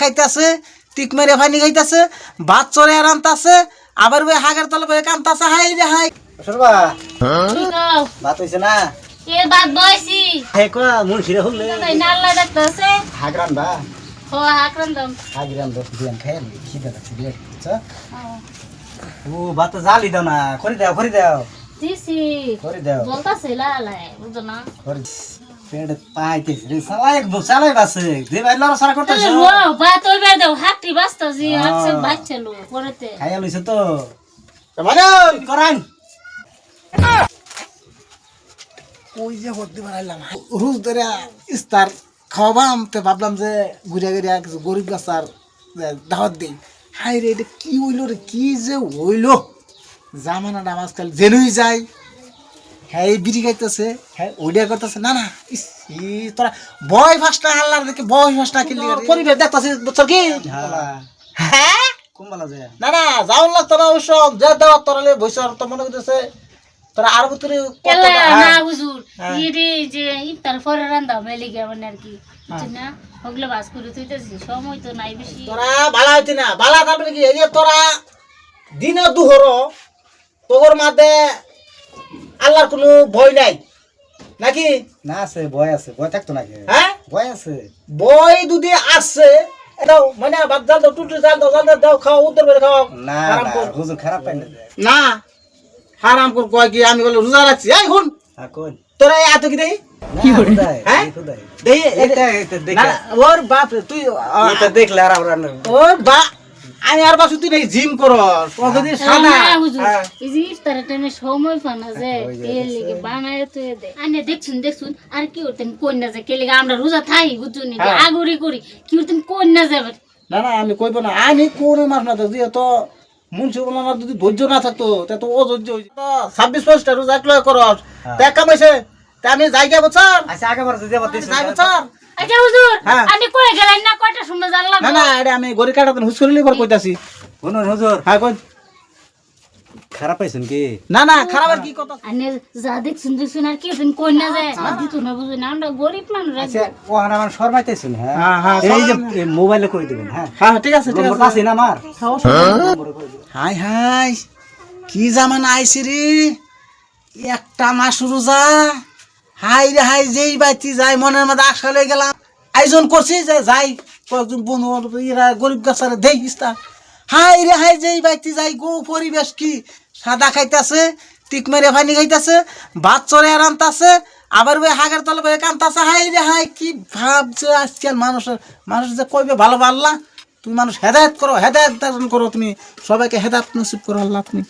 খাইতেছে, টিক মেরে পানি খাইতেছে, ভাত চড়ে আর আনতেছে, আবার ওই হাগের তলে বয়ে কানতেছে। হাই রে হাই সরবা ভাত হইছে না? এ বাদ বইছি হে কোয়া মুন ছিড়ে হলে তাই নাল্লা দেখতেছে হাগ রান্দা ও হাকরান দাম হাগ রান্দা দিয়ান খাই খিদা লাগছে বিয়ে বুঝছো? ও ভাত জালি দাও না, করে দাও দিছি করে দাও বলতাছে লালাই বুঝো না করে পেট পাইতেছ রে সালা একদম চালাই বাসে যে ভাই লড়া সারা করতেছ তাহলে ও ভাত ওই বের দাও হাকটি বাস্তাছি হাকছে বাচ্চালো পরেতে খাইয়া লইছে তো মানে করান ওই যে হতে বানাইলাম রোজ ধরে ইস্তার খাওয়াবাম তো ভাবলাম যে ঘুরে ঘুরে কিছু গরিব গাছার দাওয়াত দিই। হাই রে এটা কি হইলো রে, কি যে হইলো জামানাটা আজকাল জেনুই যায়। হ্যাঁ এই বিড়ি খাইতেছে, হ্যাঁ ওইটা করতেছে। না না ইস তোরা বয় ফাঁসটা হাল্লার দেখে বয় ফাঁসটা কিনলি পরিবেশ দেখতেছে বছর কি হ্যাঁ কুম্বালা যায় না না যাওয়ার লাগতো না অবশ্য যা দেওয়ার তোরালে বৈশাখ তো মনে করতেছে তোরা আর ভিতরে না হুজুর ইরে যে ইফতার পরে রান্দা মেলি গে মানে আর কি বুঝছেন না ওগুলো বাস করে তুইতেছি সময় তো নাই বেশি তোরা ভালো হইতি না ভালো তারপরে কি এই যে তোরা দিন দুহর তোর মাঝে আল্লাহর কোনো ভয় নাই নাকি? না আছে ভয় আছে, ভয় থাকতো নাকি? হ্যাঁ ভয় আছে, বই দুদি আসছে দাও মানে ভাত জাল দাও টুটু জাল দাও খাও উত্তর করে খাও না আরাম না কর। হুজুর খারাপ পাই না। না হারাম কর কয় কি আমি বলে রোজা রাখছি। এই হুন হ্যাঁ কোন তোরা এত কি দেই কি খুদাই হ্যাঁ? খুদাই দেই এটা না দেখে ওর বাপ রে, তুই এটা দেখলে আর আমরা ওর বা আমি আর বাসু তুই নাই জিম করস ওকে সাদা না হুজুর হ্যাঁ। এই যে ইফতারের টাইমে সময় পানা যায় ওই যে এর লিগে বানায় তো দে আনে দেখছুন আর কি করতেন কোন না যায় কে লিগে আমরা রোজা থাই বুঝুনি যে হ্যাঁ। আগুরি করি কি করতেন কোন না যাবে না না আমি কইব না আমি কোন মাস না যদি তো মুন্সি বলার যদি ধৈর্য না থাকতো তা তো ও ধৈর্য হইছে তো 26 রোজা একলা করস তা কামাইছে তা আমি জায়গা বছর আচ্ছা আগে বার যদি আবার যাই বছর আচ্ছা হুজুর হ্যাঁ। আপনি কই গেলেন না কয়টা সময় জানলাম না না এটা আমি গরি কাটাতে হুসুরলি পর কইতাছি। শুনুন হুজুর হ্যাঁ কই খারাপ পাইছেন কি? না না খারাপ আর কি কথা আনে যা দেখছুন আর কি করতেন কোন না যায় আর দিত না বুঝুন আমরা গরিব মানুষ আচ্ছা ও আমার শর্মাইতেছেন হ্যাঁ হ্যাঁ, হ্যাঁ, এই যে শর্মাই মোবাইলে কই দিবেন হ্যাঁ হ্যাঁ ঠিক আছে ঠিক নম্বর আছে আছে না আমার নম্বরে কই দিবেন। হাই হাই কি জামানা আইছি রে, একটা মাস রোজা। হাই রে হাই যেই বাইতি যাই মনের মধ্যে আশা লয়ে গেলাম আয়োজন করছি যে যাই কয়েকজন বন্ধু এরা গরিব গাছারে দেই ইস্তা। হাই রে হাই যেই বাইতি যাই গো পরিবেশ কি সাদা খাইতেছে, টিক মেরে পানি খাইতেছে, ভাত চড়ে আর আনতেছে, আবার ওই হাগের তলে বয়ে কানতেছে। হাই রে হাই কি ভাবছে আজকাল মানুষ যে কইবে ভালো আল্লাহ তুমি মানুষ হেদায়েত করো, হেদায়েত করো, তুমি সবাইকে হেদায়েত নসিব করো আল্লাহ তুমি।